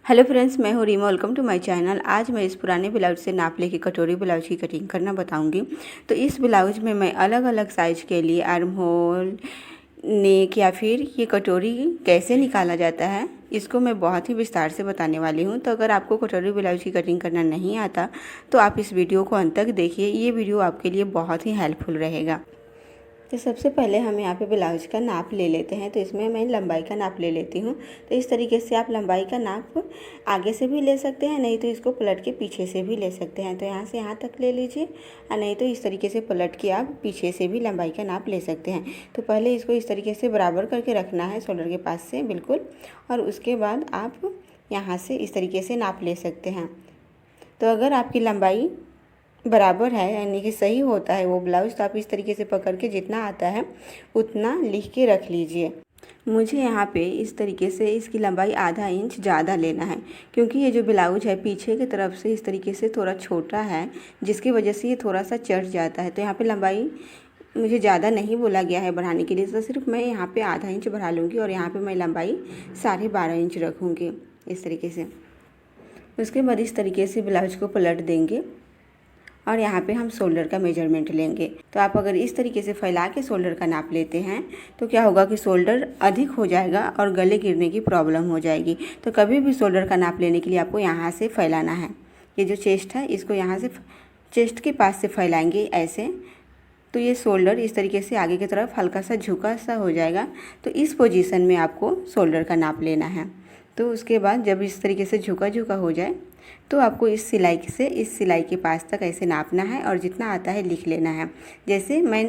Hello friends, मैं हूँ Reema. Welcome to my channel. आज मैं इस पुराने ब्लाउज से नाप लेके कटोरी ब्लाउज की कटिंग करना बताऊंगी। तो इस ब्लाउज में मैं अलग अलग साइज के लिए आर्म होल, नेक या फिर ये कटोरी कैसे निकाला जाता है, इसको मैं बहुत ही विस्तार से बताने वाली हूँ। तो अगर आपको कटोरी ब्लाउज की कटिंग करना नहीं आता तो आप इस वीडियो को अंत तक देखिए। ये वीडियो आपके लिए बहुत ही हेल्पफुल रहेगा। तो सबसे पहले हम यहाँ पे ब्लाउज का नाप ले लेते हैं। तो इसमें मैं लंबाई का नाप ले लेती हूँ। तो इस तरीके से आप लंबाई का नाप आगे से भी ले सकते हैं, नहीं तो इसको पलट के पीछे से भी ले सकते हैं। तो यहाँ से यहाँ तक ले लीजिए, और नहीं तो इस तरीके से पलट के आप पीछे से भी लंबाई का नाप ले सकते हैं। तो पहले इसको इस तरीके से बराबर करके रखना है शोल्डर के पास से बिल्कुल, और उसके बाद आप यहाँ से इस तरीके से नाप ले सकते हैं। तो अगर आपकी लंबाई बराबर है, यानी कि सही होता है वो ब्लाउज, तो आप इस तरीके से पकड़ के जितना आता है उतना लिख के रख लीजिए। मुझे यहाँ पे इस तरीके से इसकी लंबाई आधा इंच ज़्यादा लेना है, क्योंकि ये जो ब्लाउज है पीछे की तरफ से इस तरीके से थोड़ा छोटा है, जिसकी वजह से ये थोड़ा सा चढ़ जाता है। तो यहाँ पे लंबाई मुझे ज़्यादा नहीं बोला गया है बढ़ाने के लिए, तो सिर्फ मैं यहाँ पे आधा इंच बढ़ा लूँगी और यहाँ पे मैं लंबाई 12.5 इंच रखूँगी इस तरीके से। उसके बाद इस तरीके से ब्लाउज को पलट देंगे और यहाँ पे हम शोल्डर का मेजरमेंट लेंगे। तो आप अगर इस तरीके से फैला के शोल्डर का नाप लेते हैं तो क्या होगा कि शोल्डर अधिक हो जाएगा और गले गिरने की प्रॉब्लम हो जाएगी। तो कभी भी शोल्डर का नाप लेने के लिए आपको यहाँ से फैलाना है। ये जो चेस्ट है इसको यहाँ से चेस्ट के पास से फैलाएंगे ऐसे, तो ये शोल्डर इस तरीके से आगे की तरफ हल्का सा झुका सा हो जाएगा। तो इस पोजीशन में आपको शोल्डर का नाप लेना है। तो उसके बाद जब इस तरीके से झुका झुका हो जाए तो आपको इस सिलाई के पास तक ऐसे नापना है और जितना आता है लिख लेना है। जैसे मैं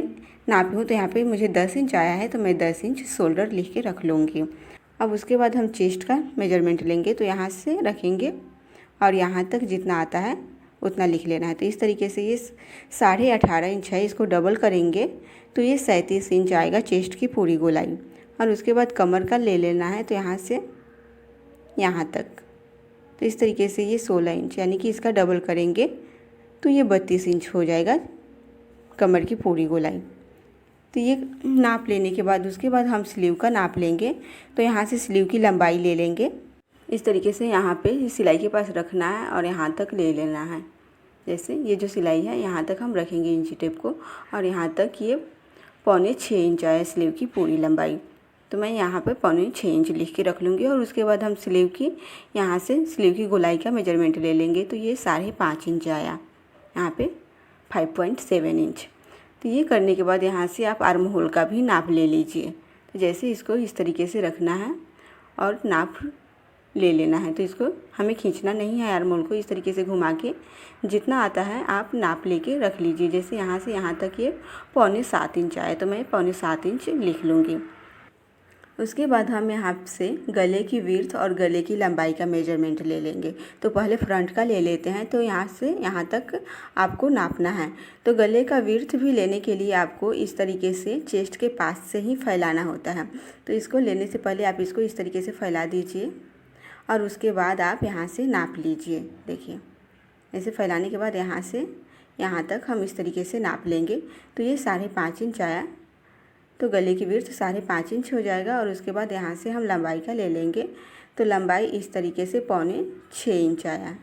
नापी हूँ तो यहाँ पे मुझे 10 इंच आया है, तो मैं 10 इंच शोल्डर लिख के रख लूँगी। अब उसके बाद हम चेस्ट का मेजरमेंट लेंगे। तो यहाँ से रखेंगे और यहाँ तक जितना आता है उतना लिख लेना है। तो इस तरीके से ये 18.5 इंच है, इसको डबल करेंगे तो ये 37 इंच आएगा चेस्ट की पूरी गोलाई। और उसके बाद कमर का ले लेना है, तो यहाँ से यहाँ तक, तो इस तरीके से ये 16 इंच, यानी कि इसका डबल करेंगे तो ये 32 इंच हो जाएगा कमर की पूरी गोलाई। तो ये नाप लेने के बाद उसके बाद हम स्लीव का नाप लेंगे। तो यहाँ से स्लीव की लंबाई ले लेंगे, इस तरीके से यहाँ पे सिलाई के पास रखना है और यहाँ तक ले लेना है। जैसे ये जो सिलाई है यहाँ तक हम रखेंगे इंची टेप को, और यहाँ तक ये 6.25 इंच आया स्लीव की पूरी लंबाई। तो मैं यहाँ पे 6.25 इंच लिख के रख लूँगी। और उसके बाद हम स्लीव की यहाँ से स्लीव की गोलाई का मेजरमेंट ले लेंगे। तो ये 5.5 इंच आया, यहाँ पे 5.7 इंच। तो ये करने के बाद यहाँ से आप आर्म होल का भी नाप ले लीजिए। तो जैसे इसको इस तरीके से रखना है और नाप ले लेना है। तो इसको हमें खींचना नहीं है, आर्म होल को इस तरीके से घुमा के जितना आता है आप नाप लेके रख लीजिए। जैसे यहाँ से यहाँ तक ये 6.25 इंच आया, तो मैं 6.25 इंच लिख लूँगी। उसके बाद हम यहाँ से गले की विड्थ और गले की लंबाई का मेजरमेंट ले लेंगे। तो पहले फ्रंट का ले लेते हैं। तो यहाँ से यहाँ तक आपको नापना है। तो गले का विड्थ भी लेने के लिए आपको इस तरीके से चेस्ट के पास से ही फैलाना होता है। तो इसको लेने से पहले आप इसको इस तरीके से फैला दीजिए और उसके बाद आप यहाँ से नाप लीजिए। देखिए, ऐसे फैलाने के बाद यहाँ से यहाँ तक हम इस तरीके से नाप लेंगे। तो ये 5.5 इंच आया, तो गले की विड्थ 5.5 इंच हो जाएगा। और उसके बाद यहाँ से हम लंबाई का ले लेंगे। तो लंबाई इस तरीके से 6.25 इंच आया।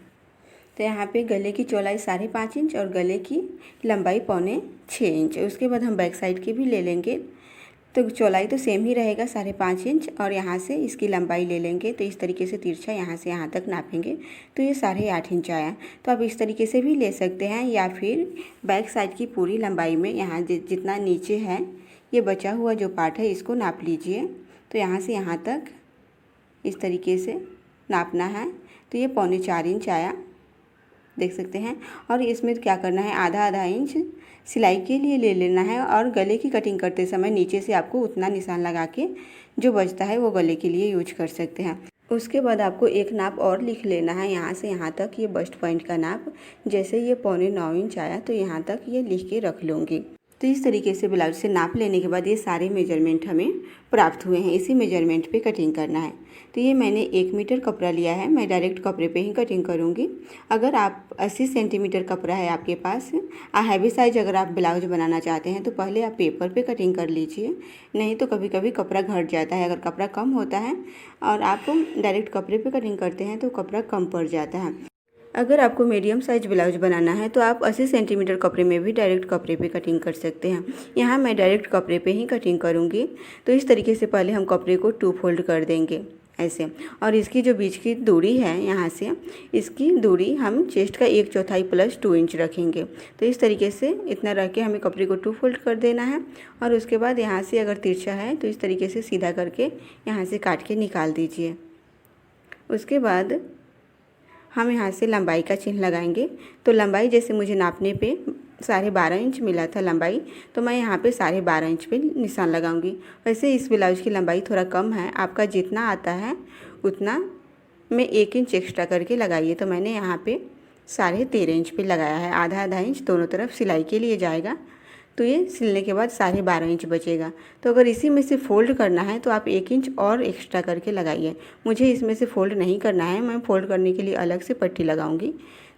तो यहाँ पे गले की चौड़ाई 5.5 इंच और गले की लंबाई 6.25 इंच। उसके बाद हम बैक साइड की भी ले लेंगे। तो चौड़ाई तो सेम ही रहेगा 5.5 इंच, और यहाँ से इसकी लंबाई ले लेंगे। तो इस तरीके से तिरछा यहाँ से यहाँ तक नापेंगे तो ये 8.5 इंच आया। तो आप इस तरीके से भी ले सकते हैं, या फिर बैक साइड की पूरी लंबाई में यहाँ जितना नीचे है ये बचा हुआ जो पार्ट है इसको नाप लीजिए। तो यहाँ से यहाँ तक इस तरीके से नापना है। तो ये 4.25 इंच आया, देख सकते हैं। और इसमें क्या करना है, आधा इंच सिलाई के लिए ले लेना है, और गले की कटिंग करते समय नीचे से आपको उतना निशान लगा के जो बचता है वो गले के लिए यूज कर सकते हैं। उसके बाद आपको एक नाप और लिख लेना है, यहाँ से यहाँ तक ये बस्ट पॉइंट का नाप। जैसे ये 9.25 इंच आया तो यहाँ तक ये लिख के रख लूँगी। तो इस तरीके से ब्लाउज से नाप लेने के बाद ये सारे मेजरमेंट हमें प्राप्त हुए हैं। इसी मेजरमेंट पे कटिंग करना है। तो ये मैंने 1 मीटर कपड़ा लिया है, मैं डायरेक्ट कपड़े पे ही कटिंग करूँगी। अगर आप 80 सेंटीमीटर कपड़ा है आपके पास, हैवी साइज अगर आप ब्लाउज बनाना चाहते हैं तो पहले आप पेपर पे कटिंग कर लीजिए, नहीं तो कभी कभी कपड़ा घट जाता है। अगर कपड़ा कम होता है और आप डायरेक्ट कपड़े पे कटिंग करते हैं तो कपड़ा कम पड़ जाता है। अगर आपको मीडियम साइज ब्लाउज बनाना है तो आप 80 सेंटीमीटर कपड़े में भी डायरेक्ट कपड़े पे कटिंग कर सकते हैं। यहाँ मैं डायरेक्ट कपड़े पे ही कटिंग करूँगी। तो इस तरीके से पहले हम कपड़े को 2 फोल्ड कर देंगे ऐसे, और इसकी जो बीच की दूरी है यहाँ से, इसकी दूरी हम चेस्ट का 1/4 प्लस 2 इंच रखेंगे। तो इस तरीके से इतना रख के हमें कपड़े को 2 फोल्ड कर देना है। और उसके बाद यहाँ से अगर तिरछा है तो इस तरीके से सीधा करके यहाँ से काट के निकाल दीजिए। उसके बाद हम यहाँ से लंबाई का चिन्ह लगाएंगे। तो लंबाई जैसे मुझे नापने पे 12.5 इंच मिला था लंबाई, तो मैं यहाँ पे 12.5 इंच पे निशान लगाऊंगी। वैसे इस ब्लाउज की लंबाई थोड़ा कम है, आपका जितना आता है उतना में 1 इंच एक्स्ट्रा करके लगाइए। तो मैंने यहाँ पे 13.5 इंच पे लगाया है, आधा इंच दोनों तरफ सिलाई के लिए जाएगा। तो ये सिलने के बाद 12.5 इंच बचेगा। तो अगर इसी में से फ़ोल्ड करना है तो आप 1 इंच और एक्स्ट्रा करके लगाइए। मुझे इसमें से फ़ोल्ड नहीं करना है, मैं फ़ोल्ड करने के लिए अलग से पट्टी लगाऊंगी।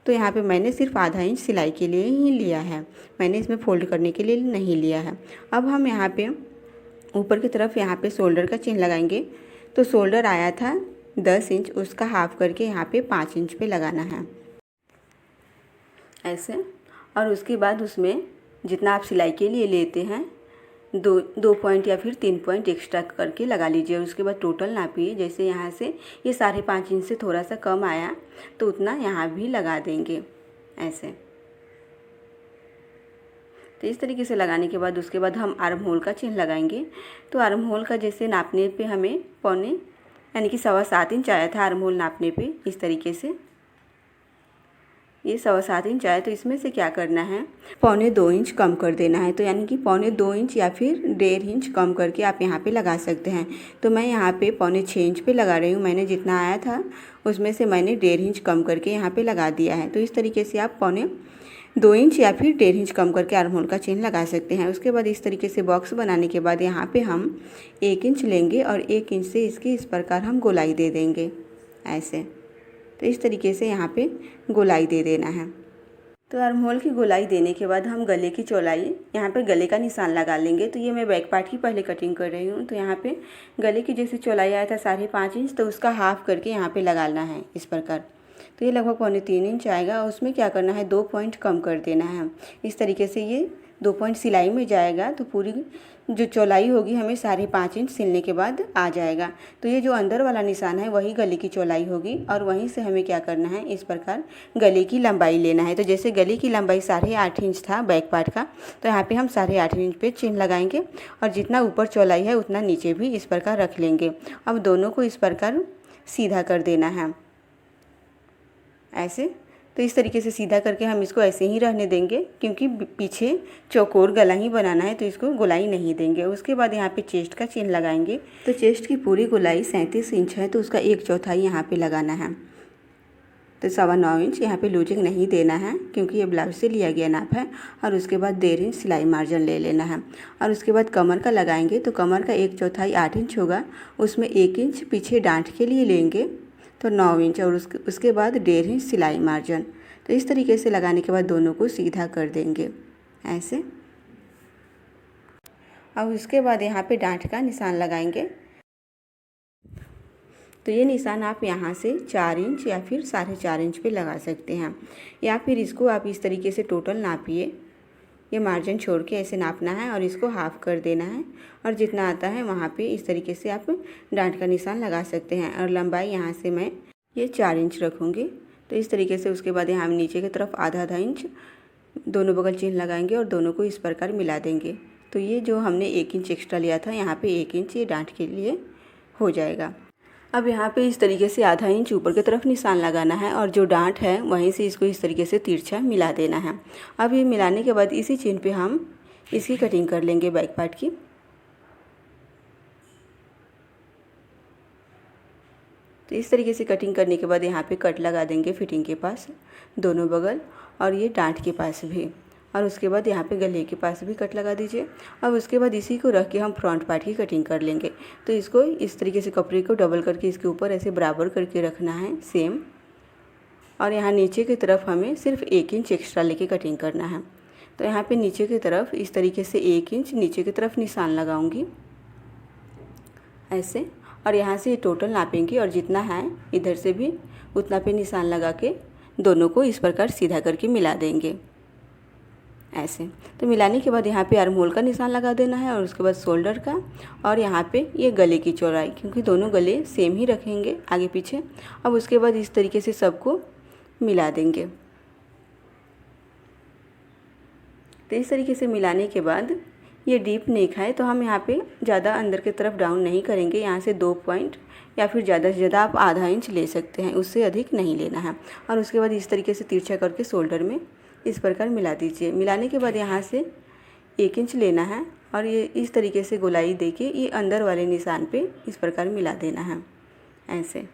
तो यहाँ पे मैंने सिर्फ आधा इंच सिलाई के लिए ही लिया है, मैंने इसमें फ़ोल्ड करने के लिए नहीं लिया है। अब हम यहाँ पे ऊपर की तरफ यहाँ पे शोल्डर का चिन्ह लगाएंगे। तो शोल्डर आया था 10 इंच, उसका हाफ करके यहाँ पे 5 इंच पे लगाना है ऐसे। और उसके बाद उसमें जितना आप सिलाई के लिए लेते हैं 2 पॉइंट या फिर 3 पॉइंट एक्स्ट्रा करके लगा लीजिए। और उसके बाद टोटल नापिए। जैसे यहाँ से ये 5.5 इंच से थोड़ा सा कम आया तो उतना यहाँ भी लगा देंगे ऐसे। तो इस तरीके से लगाने के बाद उसके बाद हम आर्म होल का चिन्ह लगाएंगे। तो आर्म होल का जैसे नापने पे हमें पौने यानी कि 7.25 इंच आया था आर्म होल नापने पे, इस तरीके से ये 7.25 इंच आया। तो इसमें से क्या करना है, 1.25 इंच कम कर देना है। तो यानी कि 1.25 इंच या फिर 1.5 इंच कम करके आप यहाँ पे लगा सकते हैं। तो मैं यहाँ पे 6.25 इंच पे लगा रही हूँ। मैंने जितना आया था उसमें से मैंने 1.5 इंच कम करके यहाँ पे लगा दिया है। तो इस तरीके से आप 2 इंच या फिर 1.5 इंच कम करके आर्म होल का चिन्ह लगा सकते हैं। उसके बाद इस तरीके से बॉक्स बनाने के बाद यहाँ पे हम 1 इंच लेंगे और 1 इंच से इसकी इस प्रकार हम गोलाई दे देंगे ऐसे। तो इस तरीके से यहाँ पे गोलाई दे देना है। तो आर्म होल की गोलाई देने के बाद हम गले की चौड़ाई, यहाँ पे गले का निशान लगा लेंगे। तो ये मैं बैक पार्ट की पहले कटिंग कर रही हूँ। तो यहाँ पे गले की जैसे चौड़ाई आया था 5.5 इंच, तो उसका हाफ करके यहाँ पे लगाना है इस प्रकार। तो ये लगभग 3.25 इंच आएगा। उसमें क्या करना है, 2 पॉइंट कम कर देना है। इस तरीके से ये 2 पॉइंट सिलाई में जाएगा तो पूरी जो चौड़ाई होगी हमें 5.5 इंच सिलने के बाद आ जाएगा। तो ये जो अंदर वाला निशान है वही गले की चौड़ाई होगी और वहीं से हमें क्या करना है, इस प्रकार गले की लंबाई लेना है। तो जैसे गले की लंबाई 8.5 इंच था बैक पार्ट का, तो यहाँ पे हम 8.5 इंच पे चिन्ह लगाएंगे और जितना ऊपर चौड़ाई है उतना नीचे भी इस प्रकार रख लेंगे। अब दोनों को इस प्रकार सीधा कर देना है ऐसे। तो इस तरीके से सीधा करके हम इसको ऐसे ही रहने देंगे, क्योंकि पीछे चौकोर गला ही बनाना है तो इसको गोलाई नहीं देंगे। उसके बाद यहाँ पे चेस्ट का चिन्ह लगाएंगे। तो चेस्ट की पूरी गोलाई 37 इंच है, तो उसका 1/4 यहाँ पे लगाना है। तो 9.25 इंच यहाँ पे लूजिंग नहीं देना है, क्योंकि ये ब्लाउज से लिया गया नाप है। और उसके बाद 1.5 इंच सिलाई मार्जिन ले लेना है। और उसके बाद कमर का लगाएंगे। तो कमर का 1/4 8 इंच होगा, उसमें 1 इंच पीछे डांट के लिए लेंगे तो 9 इंच, और उसके बाद 1.5 इंच सिलाई मार्जिन। तो इस तरीके से लगाने के बाद दोनों को सीधा कर देंगे ऐसे। और उसके बाद यहाँ पे डांट का निशान लगाएंगे। तो ये निशान आप यहाँ से 4 इंच या फिर 4.5 इंच पे लगा सकते हैं, या फिर इसको आप इस तरीके से टोटल नापिए। ये मार्जिन छोड़ के ऐसे नापना है और इसको हाफ कर देना है, और जितना आता है वहाँ पे इस तरीके से आप डांट का निशान लगा सकते हैं। और लंबाई यहाँ से मैं ये 4 इंच रखूँगी। तो इस तरीके से उसके बाद यहाँ हम नीचे की तरफ आधा इंच दोनों बगल चिन्ह लगाएंगे और दोनों को इस प्रकार मिला देंगे। तो ये जो हमने 1 इंच एक्स्ट्रा लिया था यहाँ पे 1 इंच ये डांट के लिए हो जाएगा। अब यहाँ पे इस तरीके से आधा इंच ऊपर की तरफ निशान लगाना है और जो डांट है वहीं से इसको इस तरीके से तिरछा मिला देना है। अब ये मिलाने के बाद इसी चिन्ह पे हम इसकी कटिंग कर लेंगे बैक पार्ट की। तो इस तरीके से कटिंग करने के बाद यहाँ पे कट लगा देंगे फिटिंग के पास दोनों बगल और ये डांट के पास भी। और उसके बाद यहाँ पे गले के पास भी कट लगा दीजिए। अब उसके बाद इसी को रख के हम फ्रंट पार्ट की कटिंग कर लेंगे। तो इसको इस तरीके से कपड़े को डबल करके इसके ऊपर ऐसे बराबर करके रखना है सेम, और यहाँ नीचे की तरफ हमें सिर्फ 1 इंच एक्स्ट्रा लेके कटिंग करना है। तो यहाँ पे नीचे की तरफ इस तरीके से 1 इंच नीचे की तरफ निशान लगाऊंगी ऐसे, और यहाँ से टोटल नापेंगे और जितना है इधर से भी उतना पे निशान लगा के दोनों को इस प्रकार सीधा करके मिला देंगे ऐसे। तो मिलाने के बाद यहाँ पे आर्म होल का निशान लगा देना है और उसके बाद शोल्डर का, और यहाँ पे ये गले की चौड़ाई, क्योंकि दोनों गले सेम ही रखेंगे आगे पीछे। अब उसके बाद इस तरीके से सबको मिला देंगे। तो इस तरीके से मिलाने के बाद ये डीप नेक है, तो हम यहाँ पे ज़्यादा अंदर की तरफ डाउन नहीं करेंगे। यहाँ से 2 पॉइंट या फिर ज़्यादा से ज़्यादा आप आधा इंच ले सकते हैं, उससे अधिक नहीं लेना है। और उसके बाद इस तरीके से तिरछा करके शोल्डर में इस प्रकार मिला दीजिए। मिलाने के बाद यहाँ से 1 इंच लेना है और ये इस तरीके से गोलाई देके ये अंदर वाले निशान पे इस प्रकार मिला देना है ऐसे।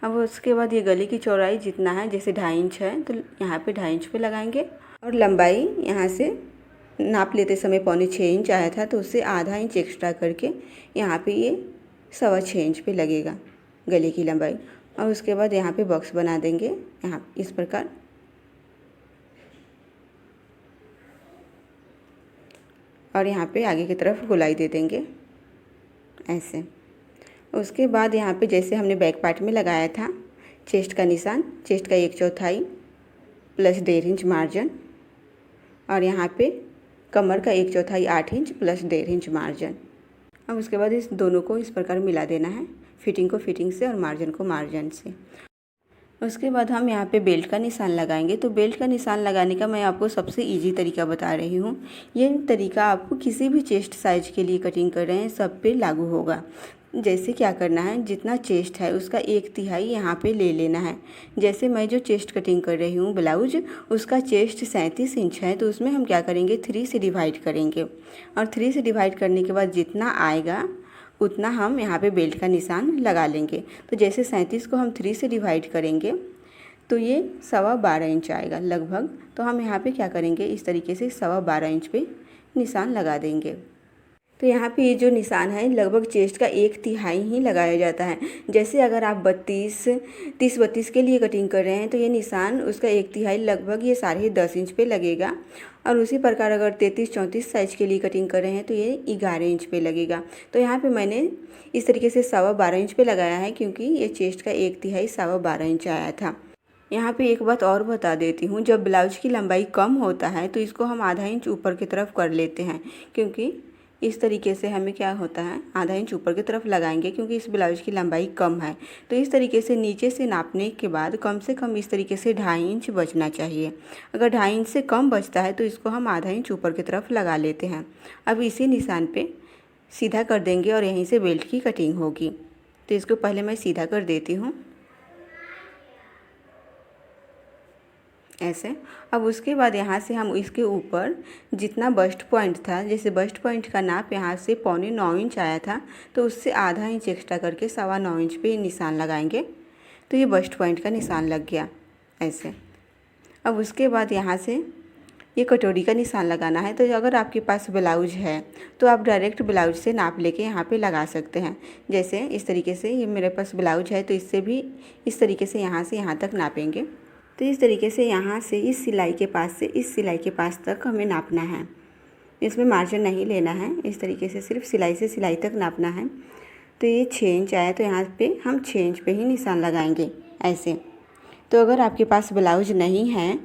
अब उसके बाद ये गले की चौड़ाई जितना है, जैसे 2.5 इंच है तो यहाँ पे 2.5 इंच पे लगाएंगे, और लंबाई यहाँ से नाप लेते समय 5.25 इंच आया था, तो उससे आधा इंच एक्स्ट्रा करके यहाँ पे ये 6.25 इंच पे लगेगा गले की लंबाई। और उसके बाद यहाँ पे बॉक्स बना देंगे यहाँ इस प्रकार, और यहाँ पे आगे की तरफ गोलाई दे देंगे ऐसे। उसके बाद यहाँ पे जैसे हमने बैक पार्ट में लगाया था चेस्ट का निशान, चेस्ट का 1/4 प्लस 1.5 इंच मार्जिन, और यहाँ पे कमर का 1/4 8 इंच प्लस 1.5 इंच मार्जिन। अब उसके बाद इस दोनों को इस प्रकार मिला देना है, फिटिंग को फिटिंग से और मार्जिन को मार्जिन से। उसके बाद हम यहाँ पे बेल्ट का निशान लगाएंगे। तो बेल्ट का निशान लगाने का मैं आपको सबसे इजी तरीका बता रही हूँ। ये तरीका आपको किसी भी चेस्ट साइज के लिए कटिंग कर रहे हैं सब पे लागू होगा। जैसे क्या करना है, जितना चेस्ट है उसका 1/3 यहाँ पे ले लेना है। जैसे मैं जो चेस्ट कटिंग कर रही हूँ ब्लाउज, उसका चेस्ट 37 इंच है, तो उसमें हम क्या करेंगे 3 से डिवाइड करेंगे, और 3 से डिवाइड करने के बाद जितना आएगा उतना हम यहाँ पे बेल्ट का निशान लगा लेंगे। तो जैसे 37 को हम 3 से डिवाइड करेंगे तो ये 12.25 इंच आएगा लगभग। तो हम यहाँ पे क्या करेंगे, इस तरीके से 12.25 इंच पे निशान लगा देंगे। तो यहाँ पे ये जो निशान है लगभग चेस्ट का 1/3 ही लगाया जाता है। जैसे अगर आप 30-32 के लिए कटिंग कर रहे हैं तो ये निशान उसका 1/3 लगभग ये 10.5 इंच पे लगेगा, और उसी प्रकार अगर 33-34 साइज के लिए कटिंग कर रहे हैं तो ये 11 इंच पे लगेगा। तो यहाँ पे मैंने इस तरीके से 12.25 इंच पे लगाया है, क्योंकि ये चेस्ट का 1/3 12.25 इंच आया था। यहाँ पे एक बात और बता देती हूँ, जब ब्लाउज की लंबाई कम होता है तो इसको हम आधा इंच ऊपर की तरफ कर लेते हैं, क्योंकि इस तरीके से हमें क्या होता है आधा इंच ऊपर की तरफ लगाएंगे, क्योंकि इस ब्लाउज की लंबाई कम है। तो इस तरीके से नीचे से नापने के बाद कम से कम इस तरीके से 2.5 इंच बचना चाहिए। अगर 2.5 इंच से कम बचता है तो इसको हम आधा इंच ऊपर की तरफ लगा लेते हैं। अब इसी निशान पे सीधा कर देंगे और यहीं से बेल्ट की कटिंग होगी। तो इसको पहले मैं सीधा कर देती हूँ ऐसे। अब उसके बाद यहाँ से हम इसके ऊपर जितना बस्ट पॉइंट था, जैसे बस्ट पॉइंट का नाप यहाँ से 8.25 इंच आया था, तो उससे आधा इंच एक्स्ट्रा करके 9.25 इंच पे निशान लगाएंगे। तो ये बस्ट पॉइंट का निशान लग गया ऐसे। अब उसके बाद यहाँ से ये कटोरी का निशान लगाना है। तो अगर आपके पास ब्लाउज है तो आप डायरेक्ट ब्लाउज से नाप लेके यहाँ पे लगा सकते हैं। जैसे इस तरीके से ये मेरे पास ब्लाउज है, तो इससे भी इस तरीके से यहाँ तक नापेंगे। तो इस तरीके से यहाँ से इस सिलाई के पास से इस सिलाई के पास तक हमें नापना है। इसमें मार्जिन नहीं लेना है, इस तरीके से सिर्फ सिलाई से सिलाई तक नापना है। तो ये 6 इंच आया, तो यहाँ पे हम 6 इंच पे ही निशान लगाएंगे ऐसे। तो अगर आपके पास ब्लाउज नहीं है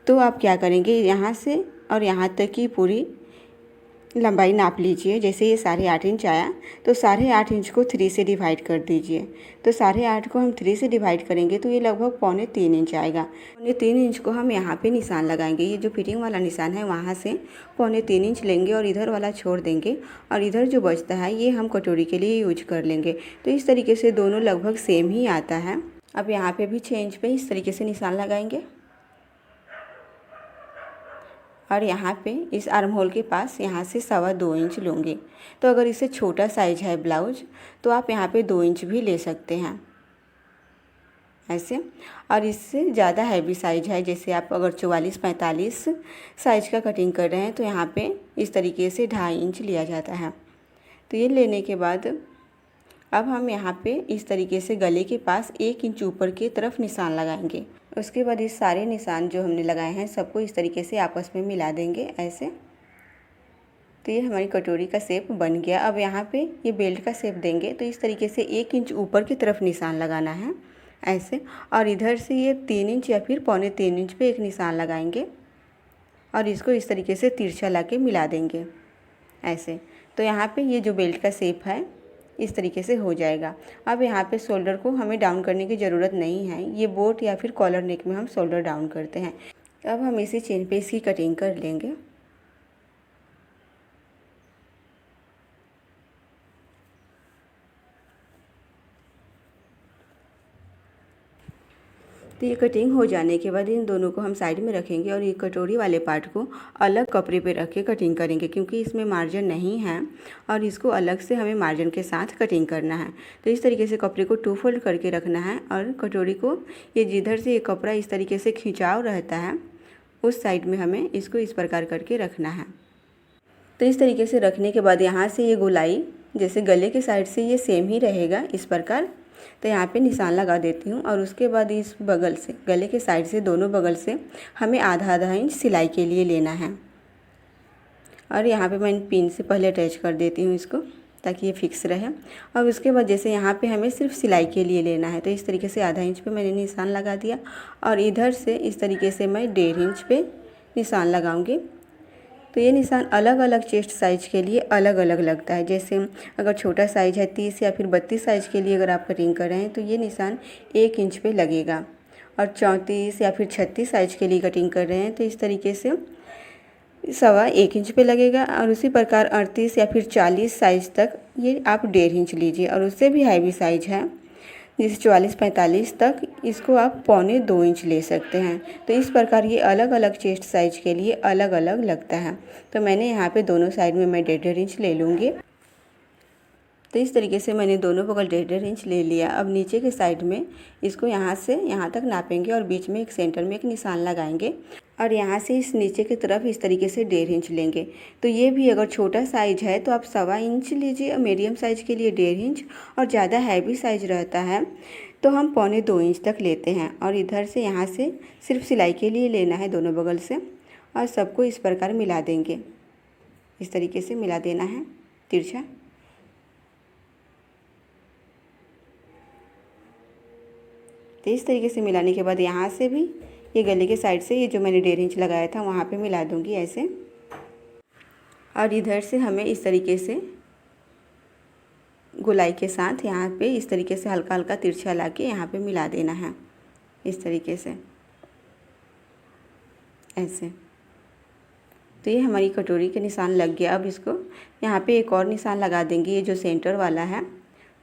तो आप क्या करेंगे, यहाँ से और यहाँ तक की पूरी लंबाई नाप लीजिए। जैसे ये 8.5 इंच आया, तो 8.5 इंच को 3 से डिवाइड कर दीजिए। तो 8.5 को हम 3 से डिवाइड करेंगे तो ये लगभग 3.25 इंच आएगा। 3.25 इंच को हम यहाँ पे निशान लगाएंगे। ये जो फिटिंग वाला निशान है वहाँ से 3.25 इंच लेंगे और इधर वाला छोड़ देंगे, और इधर जो बचता है ये हम कटोरी के लिए यूज कर लेंगे। तो इस तरीके से दोनों लगभग सेम ही आता है। अब यहाँ पे भी 6 इंच पे इस तरीके से निशान लगाएंगे, और यहाँ पे इस आर्म होल के पास यहाँ से 2.25 इंच लूँगी। तो अगर इससे छोटा साइज है ब्लाउज तो आप यहाँ पे 2 इंच भी ले सकते हैं ऐसे। और इससे ज़्यादा हैवी साइज है, जैसे आप अगर 44-45 साइज का कटिंग कर रहे हैं तो यहाँ पे इस तरीके से 2.5 इंच लिया जाता है। तो ये लेने के बाद अब हम यहाँ पे इस तरीके से गले के पास 1 इंच ऊपर की तरफ निशान लगाएंगे। उसके बाद इस सारे निशान जो हमने लगाए हैं सबको इस तरीके से आपस में मिला देंगे ऐसे। तो ये हमारी कटोरी का शेप बन गया। अब यहाँ पे ये बेल्ट का शेप देंगे तो इस तरीके से 1 इंच ऊपर की तरफ निशान लगाना है ऐसे। और इधर से ये 3 इंच या फिर 3.25 इंच पे एक निशान लगाएंगे और इसको इस तरीके से तिरछा ला के मिला देंगे ऐसे। तो यहाँ पे ये जो बेल्ट का शेप है इस तरीके से हो जाएगा। अब यहाँ पे शोल्डर को हमें डाउन करने की ज़रूरत नहीं है, ये बोट या फिर कॉलर नेक में हम शोल्डर डाउन करते हैं। अब हम इसी चेन पे इसकी कटिंग कर लेंगे। तो ये कटिंग हो जाने के बाद इन दोनों को हम साइड में रखेंगे और ये कटोरी वाले पार्ट को अलग कपड़े पे रख के कटिंग करेंगे, क्योंकि इसमें मार्जिन नहीं है और इसको अलग से हमें मार्जिन के साथ कटिंग करना है। तो इस तरीके से कपड़े को 2 फोल्ड करके रखना है और कटोरी को ये जिधर से ये कपड़ा इस तरीके से खिंचाव रहता है उस साइड में हमें इसको इस प्रकार करके रखना है। तो इस तरीके से रखने के बाद यहाँ से ये गोलाई जैसे गले के साइड से ये सेम ही रहेगा इस प्रकार। तो यहाँ पे निशान लगा देती हूँ और उसके बाद इस बगल से गले के साइड से दोनों बगल से हमें आधा इंच सिलाई के लिए लेना है। और यहाँ पे मैं पिन से पहले अटैच कर देती हूँ इसको ताकि ये फिक्स रहे। और उसके बाद जैसे यहाँ पे हमें सिर्फ सिलाई के लिए लेना है तो इस तरीके से आधा इंच पे मैंने निशान लगा दिया और इधर से इस तरीके से मैं 1.5 इंच पे निशान लगाऊंगी। तो ये निशान अलग अलग चेस्ट साइज़ के लिए अलग अलग लगता है। जैसे अगर छोटा साइज़ है 30 या फिर 32 साइज़ के लिए अगर आप कटिंग कर रहे हैं तो ये निशान 1 इंच पे लगेगा। और 34 या फिर 36 साइज़ के लिए कटिंग कर रहे हैं तो इस तरीके से 1.25 इंच पे लगेगा। और उसी प्रकार 38 या फिर 40 साइज़ तक ये आप 1.5 इंच लीजिए। और उससे भी हैवी साइज़ है जैसे 44-45 तक इसको आप 2.25 इंच ले सकते हैं। तो इस प्रकार ये अलग अलग चेस्ट साइज के लिए अलग अलग लगता है। तो मैंने यहाँ पे दोनों साइड में मैं 1.5 इंच ले लूँगी। तो इस तरीके से मैंने दोनों बगल 1.5 इंच ले लिया। अब नीचे के साइड में इसको यहाँ से यहाँ तक नापेंगे और बीच में एक सेंटर में एक निशान लगाएंगे और यहाँ से इस नीचे की तरफ इस तरीके से 1.5 इंच लेंगे। तो ये भी अगर छोटा साइज है तो आप 1.25 इंच लीजिए, मीडियम साइज के लिए 1.5 इंच, और ज़्यादा हैवी साइज रहता है तो हम 1.25 इंच तक लेते हैं। और इधर से यहाँ से सिर्फ सिलाई के लिए लेना है दोनों बगल से और सबको इस प्रकार मिला देंगे। इस तरीके से मिला देना है तिरछा। तो इस तरीके से मिलाने के बाद यहाँ से भी ये गले के साइड से ये जो मैंने 1.5 इंच लगाया था वहाँ पे मिला दूँगी ऐसे। और इधर से हमें इस तरीके से गोलाई के साथ यहाँ पे इस तरीके से हल्का हल्का तिरछा ला के यहाँ पे मिला देना है इस तरीके से ऐसे। तो ये हमारी कटोरी के निशान लग गया। अब इसको यहाँ पे एक और निशान लगा देंगे। ये जो सेंटर वाला है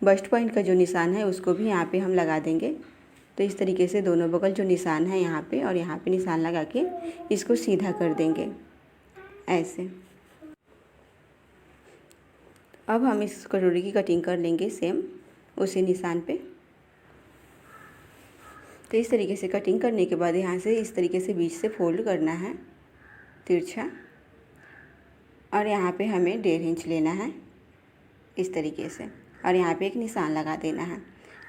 बस्ट पॉइंट का जो निशान है उसको भी यहाँ पे हम लगा देंगे। तो इस तरीके से दोनों बगल जो निशान है यहाँ पे और यहाँ पे निशान लगा के इसको सीधा कर देंगे ऐसे। अब हम इस कटोरी की कटिंग कर लेंगे सेम उसी निशान पे। तो इस तरीके से कटिंग करने के बाद यहाँ से इस तरीके से बीच से फोल्ड करना है तिरछा और यहाँ पे हमें 1.5 इंच लेना है इस तरीके से और यहाँ पे एक निशान लगा देना है।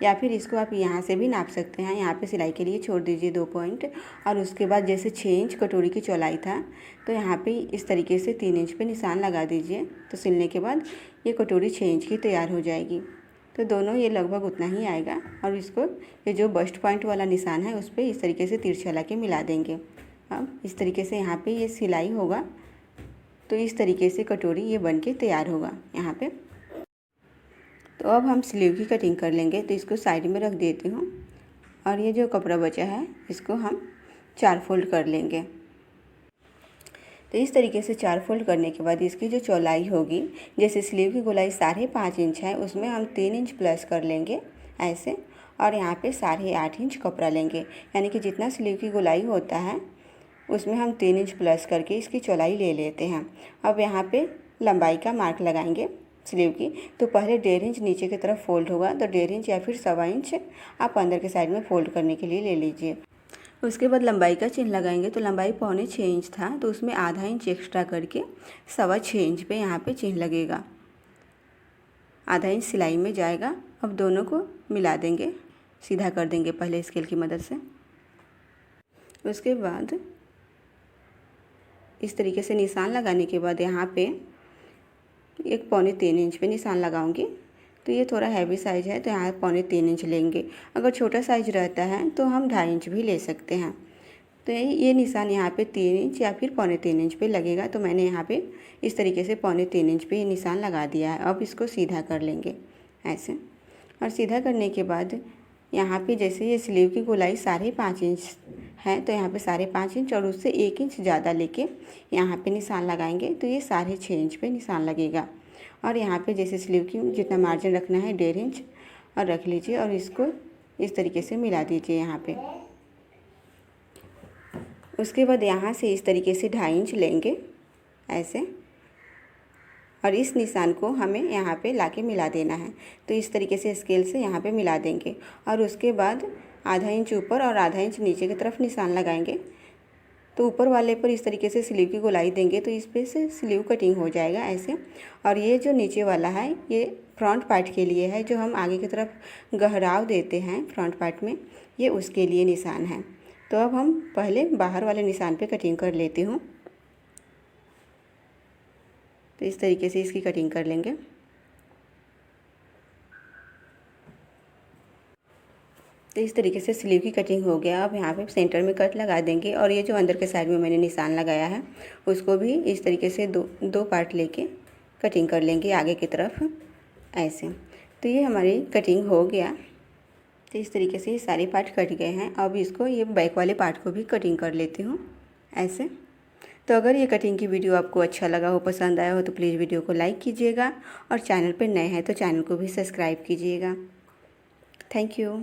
या फिर इसको आप यहाँ से भी नाप सकते हैं। यहाँ पे सिलाई के लिए छोड़ दीजिए 2 पॉइंट। और उसके बाद जैसे 6 इंच कटोरी की चौड़ाई था तो यहाँ पे इस तरीके से 3 इंच पे निशान लगा दीजिए। तो सिलने के बाद ये कटोरी 6 इंच की तैयार हो जाएगी। तो दोनों ये लगभग उतना ही आएगा। और इसको ये जो बस्ट पॉइंट वाला निशान है उस पर इस तरीके से तिरछा ला के मिला देंगे। अब इस तरीके से यहाँ पर ये सिलाई होगा तो इस तरीके से कटोरी ये बन के तैयार होगा यहाँ पर। तो अब हम स्लीव की कटिंग कर लेंगे। तो इसको साइड में रख देती हूँ और ये जो कपड़ा बचा है इसको हम 4 फोल्ड कर लेंगे। तो इस तरीके से 4 फोल्ड करने के बाद इसकी जो चौड़ाई होगी जैसे स्लीव की गोलाई 5.5 इंच है उसमें हम 3 इंच प्लस कर लेंगे ऐसे। और यहाँ पे 8.5 इंच कपड़ा लेंगे, यानी कि जितना स्लीव की गोलाई होता है उसमें हम 3 इंच प्लस करके इसकी चौड़ाई ले लेते हैं। अब यहाँ पे लंबाई का मार्क लगाएंगे स्लीव की, तो पहले 1.5 इंच नीचे की तरफ फोल्ड होगा, तो 1.5 इंच या फिर 1.25 इंच आप अंदर के साइड में फोल्ड करने के लिए ले लीजिए। उसके बाद लंबाई का चिन्ह लगाएंगे, तो लंबाई 6.25 इंच था, तो उसमें आधा इंच एक्स्ट्रा करके 6.25 इंच पे यहाँ पे चिन्ह लगेगा, आधा इंच सिलाई में जाएगा। अब दोनों को मिला देंगे, सीधा कर देंगे पहले स्केल की मदद से। उसके बाद इस तरीके से निशान लगाने के बाद यहाँ पे एक 3.25 इंच पे निशान लगाऊंगी। तो ये थोड़ा हैवी साइज़ है, तो यहाँ 3.25 इंच लेंगे। अगर छोटा साइज रहता है तो हम 2.5 इंच भी ले सकते हैं। तो ये निशान यहाँ पे 3 इंच या फिर 3.25 इंच पे लगेगा। तो मैंने यहाँ पे इस तरीके से 3.25 इंच पे ये निशान लगा दिया है। अब इसको सीधा कर लेंगे ऐसे, और सीधा करने के बाद यहाँ पे जैसे ये स्लीव की गोलाई 5.5 इंच है, तो यहाँ पे 5.5 इंच और उससे 1 इंच ज़्यादा लेके यहाँ पे निशान लगाएंगे, तो ये 6.5 इंच पे निशान लगेगा। और यहाँ पे जैसे स्लीव की जितना मार्जिन रखना है 1.5 इंच और रख लीजिए, और इसको इस तरीके से मिला दीजिए यहाँ पे। उसके बाद यहाँ से इस तरीके से 2.5 इंच लेंगे ऐसे, और इस निशान को हमें यहाँ पे लाके मिला देना है। तो इस तरीके से स्केल से यहाँ पे मिला देंगे, और उसके बाद आधा इंच ऊपर और आधा इंच नीचे की तरफ निशान लगाएंगे। तो ऊपर वाले पर इस तरीके से स्लीव की गोलाई देंगे, तो इस पे से स्लीव कटिंग हो जाएगा ऐसे। और ये जो नीचे वाला है ये फ्रंट पार्ट के लिए है, जो हम आगे की तरफ गहराव देते हैं फ्रंट पार्ट में, ये उसके लिए निशान है। तो अब हम पहले बाहर वाले निशान पे कटिंग कर लेती हूँ। तो इस तरीके से इसकी कटिंग कर लेंगे। तो इस तरीके से स्लीव की कटिंग हो गया। अब यहाँ पे सेंटर में कट लगा देंगे, और ये जो अंदर के साइड में मैंने निशान लगाया है उसको भी इस तरीके से दो पार्ट लेके कटिंग कर लेंगे आगे की तरफ ऐसे। तो ये हमारी कटिंग हो गया। तो इस तरीके से ये सारे पार्ट कट गए हैं। अब इसको ये बैक वाले पार्ट को भी कटिंग कर लेती हूँ ऐसे। तो अगर ये कटिंग की वीडियो आपको अच्छा लगा हो, पसंद आया हो, तो प्लीज़ वीडियो को लाइक कीजिएगा, और चैनल पर नए हैं तो चैनल को भी सब्सक्राइब कीजिएगा। Thank you.